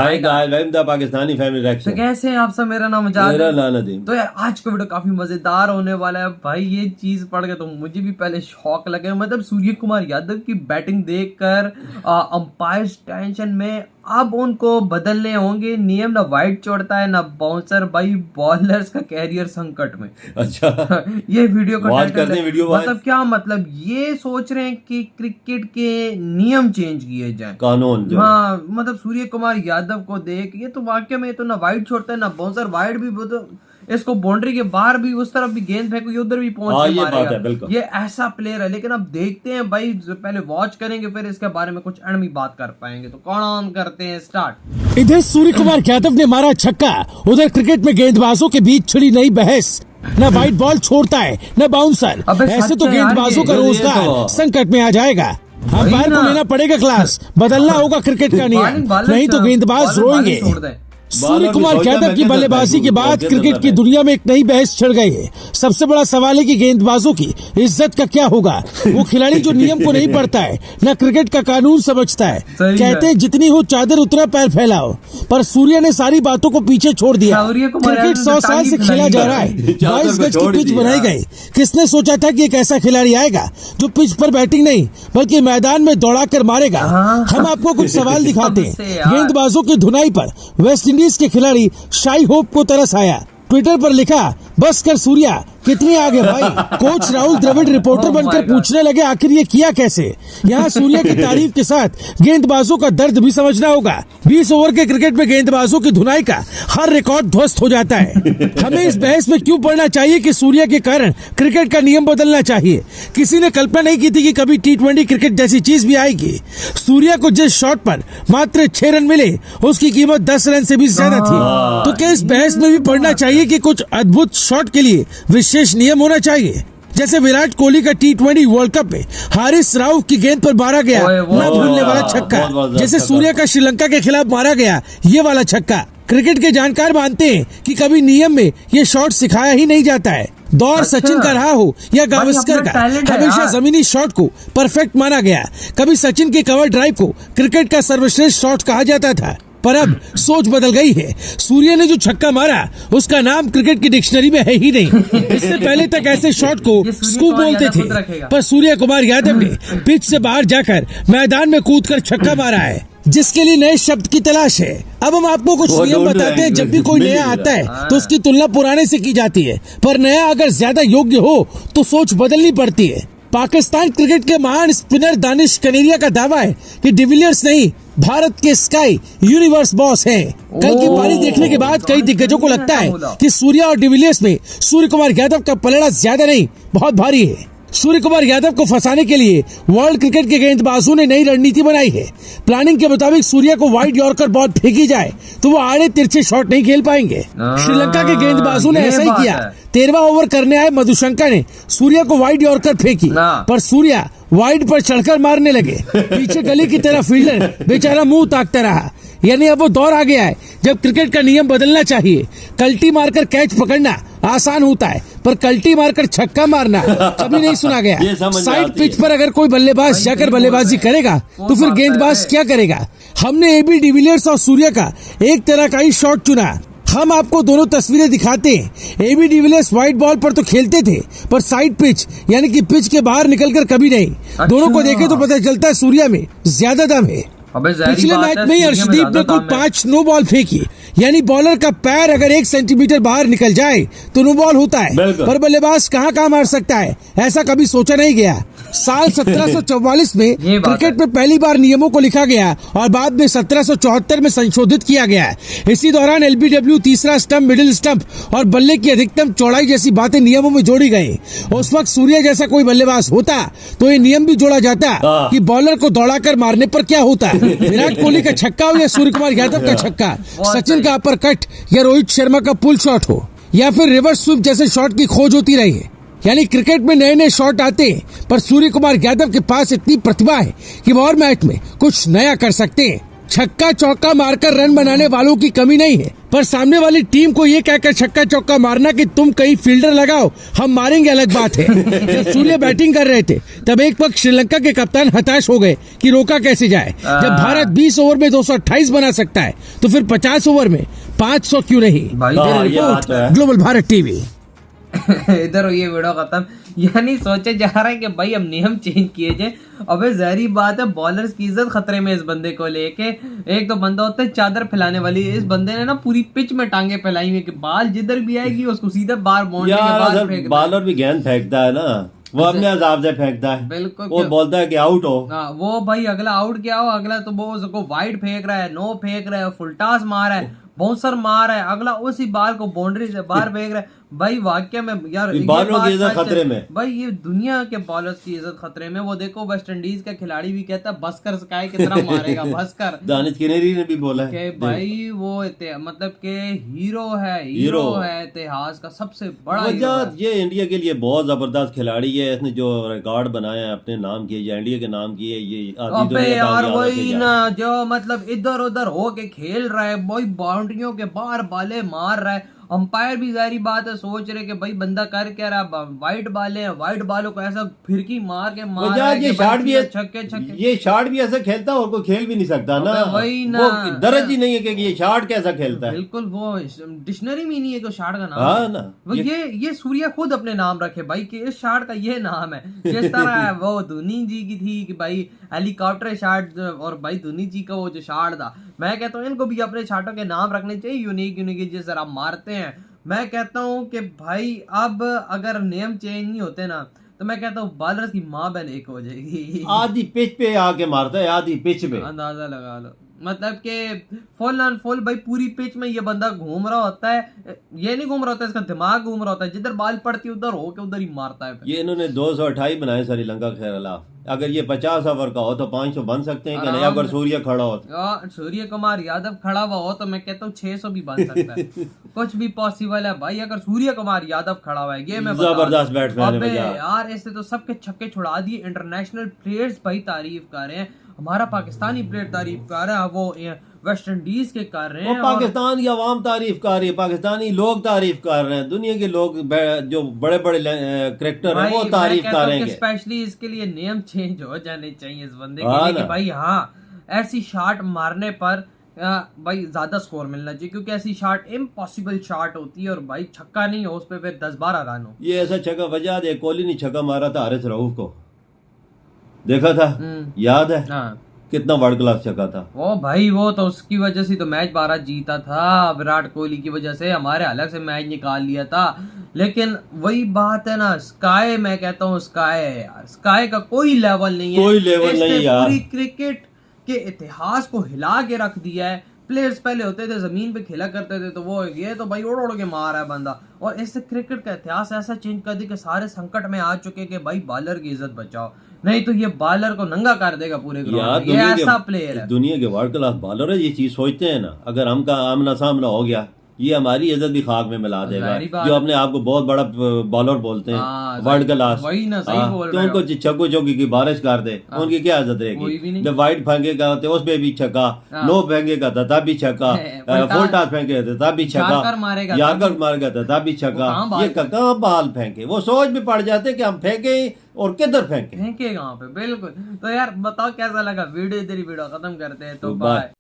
Hi guys, welcome to Pakistani family reaction. तो कैसे हैं आप सब? मेरा नाम आजाद मेरा है। नाम नदीम। तो यार आज का वीडियो काफी मजेदार होने वाला है भाई। ये चीज पढ़ के तो मुझे भी पहले शौक लगे। मतलब सूर्य कुमार यादव की बैटिंग देखकर अंपायर टेंशन में अब उनको बदलने होंगे नियम। ना वाइड छोड़ता है ना बाउंसर। भाई बॉलर्स का कैरियर संकट में। अच्छा ये वीडियो का टाइटल है। वीडियो मतलब क्या मतलब ये सोच रहे हैं कि क्रिकेट के नियम चेंज किए जाए, कानून जो हाँ। मतलब सूर्य कुमार यादव को देख ये तो वाकई में तो ना वाइड छोड़ता है ना बाउंसर। वाइड भी तो इसको बाउंड्री के बाहर भी उस तरफ भी गेंद फेंको, ये उधर भी पहुंच के मारेगा। ये ऐसा प्लेयर है। लेकिन अब देखते हैं भाई, पहले वॉच करेंगे फिर इसके बारे में कुछ अणमी बात कर पाएंगे। तो कौन ऑन करते हैं स्टार्ट। इधर सूर्य कुमार यादव ने मारा छक्का, उधर क्रिकेट में गेंदबाजों के बीच छिड़ी नई बहस। न वाइड बॉल छोड़ता है न बाउंसर। ऐसे तो गेंदबाजों का रोजगार संकट में आ जाएगा। अंपायर को लेना पड़ेगा क्लास, बदलना होगा क्रिकेट का नियम, नहीं तो गेंदबाज रोएंगे। सूर्य कुमार यादव की बल्लेबाजी के बाद क्रिकेट की दुनिया में एक नई बहस छिड़ गई है। सबसे बड़ा सवाल है कि गेंदबाजों की इज्जत का क्या होगा। वो खिलाड़ी जो नियम को नहीं पढ़ता है, न क्रिकेट का कानून समझता है। कहते हैं जितनी हो चादर उतना पैर फैलाओ, पर सूर्य ने सारी बातों को पीछे छोड़ दिया। क्रिकेट 100 साल से खेला जा रहा है। 22 गज की पिच बनाई गई। किसने सोचा था कि एक ऐसा खिलाड़ी आएगा जो पिच पर बैटिंग नहीं बल्कि मैदान में दौड़ा कर मारेगा। हम आपको कुछ सवाल दिखाते हैं। गेंदबाजों की धुनाई पर वेस्ट इंडीज के खिलाड़ी शाई होप को तरस आया। ट्विटर पर लिखा, बस कर सूर्या, कितनी आगे भाई। कोच राहुल द्रविड़ रिपोर्टर बनकर पूछने लगे आखिर ये किया कैसे। यहाँ सूर्या की तारीफ के साथ गेंदबाजों का दर्द भी समझना होगा। 20 ओवर के क्रिकेट में गेंदबाजों की धुनाई का हर रिकॉर्ड ध्वस्त हो जाता है। हमें इस बहस में क्यों पढ़ना चाहिए कि सूर्या के कारण क्रिकेट का नियम बदलना चाहिए। किसी ने कल्पना नहीं की थी कि कभी T20 क्रिकेट जैसी चीज भी आएगी। सूर्या को जिस शॉट पर मात्र 6 रन मिले उसकी कीमत 10 रन से भी ज्यादा थी। तो क्या इस बहस में भी पढ़ना चाहिए कि कुछ अद्भुत शॉट के लिए विशेष नियम होना चाहिए। जैसे विराट कोहली का T20 वर्ल्ड कप में हारिस राउफ की गेंद पर मारा गया न भूलने वाला छक्का। जैसे सूर्या का श्रीलंका के खिलाफ मारा गया ये वाला छक्का। क्रिकेट के जानकार मानते हैं कि कभी नियम में ये शॉट सिखाया ही नहीं जाता है। दौर सचिन का रहा हो या गावस्कर का, हमेशा जमीनी शॉट को परफेक्ट माना गया। कभी सचिन के कवर ड्राइव को क्रिकेट का सर्वश्रेष्ठ शॉट कहा जाता था, पर अब सोच बदल गई है। सूर्य ने जो छक्का मारा उसका नाम क्रिकेट की डिक्शनरी में है ही नहीं। इससे पहले तक ऐसे शॉट को स्कूप बोलते थे, पर सूर्य कुमार यादव ने पिच से बाहर जाकर मैदान में कूदकर छक्का मारा है, जिसके लिए नए शब्द की तलाश है। अब हम आपको कुछ नियम बताते हैं। जब भी कोई नया आता है तो उसकी तुलना पुराने से की जाती है, पर नया अगर ज्यादा योग्य हो तो सोच बदलनी पड़ती है। पाकिस्तान क्रिकेट के महान स्पिनर दानिश कनेरिया का दावा है कि डिविलियर्स नहीं, भारत के स्काई यूनिवर्स बॉस हैं। कल की पारी देखने के बाद कई दिग्गजों को लगता है कि सूर्या और डिविलियर्स में सूर्य कुमार यादव का पलड़ा ज्यादा नहीं बहुत भारी है। सूर्य कुमार यादव को फंसाने के लिए वर्ल्ड क्रिकेट के गेंदबाजों ने नई रणनीति बनाई है। प्लानिंग के मुताबिक सूर्या को वाइड यॉर्कर बॉल फेंकी जाए तो वो आड़े तिरछे शॉट नहीं खेल पाएंगे। श्रीलंका के गेंदबाजों ने ऐसा ही किया। 13वां ओवर करने आए मधुशंका ने सूर्या को वाइड यॉर्कर फेंकी, पर सूर्या वाइड पर चढ़कर मारने लगे। पीछे गली की तरफ फील्डर बेचारा मुंह ताकता रहा। यानी अब वो दौर आ गया है जब क्रिकेट का नियम बदलना चाहिए। कल्टी मारकर कैच पकड़ना आसान होता है, पर कल्टी मारकर छक्का मारना कभी नहीं सुना गया। साइड पिच पर अगर कोई बल्लेबाज जाकर बल्लेबाजी करेगा तो फिर गेंदबाज क्या करेगा। हमने AB डिविलियर्स और सूर्या का एक तरह का ही शॉट चुना। हम आपको दोनों तस्वीरें दिखाते हैं। AB डिविलियर्स व्हाइट बॉल पर तो खेलते थे, पर साइड पिच यानी कि पिच के बाहर निकलकर कभी नहीं। दोनों को देखे तो पता चलता है सूर्या में ज्यादा दम है। पिछले मैच में अर्शदीप ने कुल 5 नो बॉल फेंकी, यानी बॉलर का पैर अगर 1 सेंटीमीटर बाहर निकल जाए तो नो बॉल होता है, पर बल्लेबाज कहाँ मार सकता है ऐसा कभी सोचा नहीं गया। साल 1744 में क्रिकेट में पहली बार नियमों को लिखा गया और बाद में 1774 में संशोधित किया गया। इसी दौरान LBW, तीसरा स्टंप, मिडिल स्टंप और बल्ले की अधिकतम चौड़ाई जैसी बातें नियमों में जोड़ी गई। उस वक्त सूर्य जैसा कोई बल्लेबाज होता तो ये नियम भी जोड़ा जाता कि बॉलर को दौड़ाकर मारने पर क्या होता है। विराट कोहली का छक्का हो या सूर्य कुमार यादव का छक्का, सचिन का अपर कट या रोहित शर्मा का पुल शॉट हो या फिर रिवर्स स्वीप जैसे शॉट की खोज होती रही है। यानी क्रिकेट में नए नए शॉट आते हैं, पर सूर्य कुमार यादव के पास इतनी प्रतिभा है कि वो और मैच में कुछ नया कर सकते हैं। छक्का चौका मारकर रन बनाने वालों की कमी नहीं है, पर सामने वाली टीम को ये कहकर छक्का चौका मारना कि तुम कहीं फील्डर लगाओ, हम मारेंगे, अलग बात है। जब सूर्य बैटिंग कर रहे थे तब एक पक्ष श्रीलंका के कप्तान हताश हो गए कि रोका कैसे जाए। जब भारत 20 ओवर में 228 बना सकता है तो फिर 50 ओवर में 500 क्यों नहीं। Global Bharat TV. इधर ये वीडियो खत्म, यानी सोचे जा रहा है कि भाई अब नियम चेंज किए जाए। अबे जहरी बात है, बॉलर्स की इज्जत खतरे में इस बंदे को लेके। एक तो बंदा होता है चादर फैलाने वाली, इस बंदे ने ना पूरी पिच में टांगे फैलाई हुई कि बाल जिधर भी आएगी उसको सीधा बाहर बाउंड्री के बाहर फेंक। बॉलर भी गेंद फेंकता है ना, वो अपने हिसाब से फेंकता है। बिल्कुल, वो बोलता है कि आउट हो। वो भाई अगला आउट क्या हो, अगला तो वो उसको वाइड फेंक रहा है, नो फेंक रहा है, फुल टॉस मार है, बाउंसर मार है, अगला उसी बाल को बाउंड्री से बाहर फेंक रहा है। भाई वाकई में यार बॉलरों की इज्जत खतरे में भाई, ये दुनिया के बॉलर्स की इज्जत खतरे में। वो देखो वेस्ट इंडीज का खिलाड़ी भी कहता है बस्कर स्काई कितना मारेगा बस्कर। दानिश किनेरी ने भी बोला है कि भाई वो मतलब के हीरो है इतिहास का सबसे बड़ा हीरो। ये इंडिया के लिए बहुत जबरदस्त खिलाड़ी है, इसने जो रिकॉर्ड बनाया है अपने नाम किए, इंडिया के नाम किए। ये अबे यार वही ना, जो मतलब इधर उधर हो के खेल रहा है, वही बाउंड्रियों के बाहर बाले मार रहा है। अंपायर भी जारी बात है सोच रहे कि भाई बंदा कर क्या रहा, वाइट बाले हैं, वाइट बालों को ऐसा फिरकी मार के मार रहा है, ये शॉट भी छक्के ये शॉट भी ऐसा खेलता है और कोई खेल भी नहीं सकता ना। वही ना, दर्ज ही नहीं है कि ये शॉट कैसा खेलता है। बिल्कुल, वो डिक्शनरी में नहीं है कि शॉट का नाम। हाँ ना, वो ये सूर्या खुद अपने नाम रखे भाई कि इस शॉट का ये नाम है। जिस तरह वो धोनी जी की थी कि भाई हेलीकॉप्टर शॉट, और भाई धोनी जी का वो जो शॉट था, मैं कहता हूँ इनको भी अपने शॉटों के नाम रखने चाहिए, यूनिक जिस तरह मारते हैं। मैं कहता हूँ कि भाई अब अगर नियम चेंज नहीं होते ना तो मैं कहता हूँ बॉलर्स की माँ बहन एक हो जाएगी। आधी पिच पे आके मारता है, आधी पिच पे, अंदाजा लगा लो। मतलब कि फुल ऑन फुल भाई पूरी पिच में ये बंदा घूम रहा होता है, ये नहीं घूम रहा होता है, इसका दिमाग घूम रहा होता है, जिधर बाल पड़ती है उधर होके उधर ही मारता है। ये इन्होंने 228 बनाए श्रीलंका के खिलाफ। अगर ये 50 ओवर का हो तो 500 बन सकते हैं कि नहीं, अगर सूर्य खड़ा हो तो। सूर्य कुमार यादव खड़ा हुआ हो तो मैं कहता हूँ 600 भी बन सकता है। कुछ भी पॉसिबल है भाई, अगर सूर्य कुमार यादव खड़ा हुआ है, ये मैं जबरदस्त बैट्समैन है यार। इससे तो सबके छक्के छुड़ा दिए। इंटरनेशनल प्लेयर्स भाई तारीफ कर रहे हैं, हमारा पाकिस्तानी प्लेयर तारीफ कर रहे हैं, वो वेस्ट इंडीज के कर रहे हैं, पाकिस्तान की आवाम तारीफ कर रही है, पाकिस्तानी लोग तारीफ कर रहे हैं, दुनिया के लोग जो बड़े बड़े क्रिकेटर हैं वो तारीफ कर रहे हैं। स्पेशली इसके लिए नियम चेंज हो जाने चाहिए इस बंदे के लिए कि भाई हाँ ऐसी शॉट मारने पर भाई ज्यादा स्कोर मिलना चाहिए, क्योंकि ऐसी शॉट इम्पॉसिबल शॉट होती है और भाई छक्का नहीं हो उस पर फिर 10-12 रन हो। ये ऐसा छक्का वजह दे, कोहली ने छक्का मारा था हारिस रऊफ को, देखा था, याद है? हाँ। कितना वर्ल्ड क्लास छक्का था वो भाई। वो तो उसकी वजह से तो मैच भारत जीता था, विराट कोहली की वजह से हमारे अलग से मैच निकाल लिया था। लेकिन वही बात है ना, स्काई, मैं कहता हूँ स्काई है यार, स्काई का कोई लेवल नहीं है, कोई लेवल नहीं यार। पूरी क्रिकेट के इतिहास को हिला के रख दिया है। प्लेयर्स पहले होते थे जमीन पे खेला करते थे, तो वो ये तो भाई उड़ के मार रहा है बंदा, और इससे क्रिकेट का इतिहास ऐसा चेंज कर दी कि सारे संकट में आ चुके कि भाई बॉलर की इज्जत बचाओ, नहीं तो ये बॉलर को नंगा कर देगा पूरे ग्राउंड में। ये ऐसा प्लेयर है, दुनिया के वर्ल्ड क्लास बॉलर है। ये चीज सोचते हैं ना, अगर हमका आमना सामना हो गया ये हमारी इज्जत भी खाक में मिला देगा। जो अपने आप को बहुत बड़ा बॉलर बोलते हैं वर्ल्ड क्लास, वही ना, सही बोल रहे हो। तो उनको छक्को चौकी की बारिश कर दे, उनकी क्या इज्जत रहेगी? जब वाइट फेंकेगा तो उस पे भी छक्का, नो फेंकेगा तो तब भी छक्का, फुल टॉस फेंकेगा तब भी छक्का, यारकर मारेगा तो तब भी छक्का। ये कहाँ बाल फेंके, वो सोच भी पड़ जाते कि हम फेंके और किधर फेंके कहाँ पे। बिल्कुल। तो यार बताओ कैसा लगा वीडियो, तेरी वीडियो खत्म करते हैं तो बाय।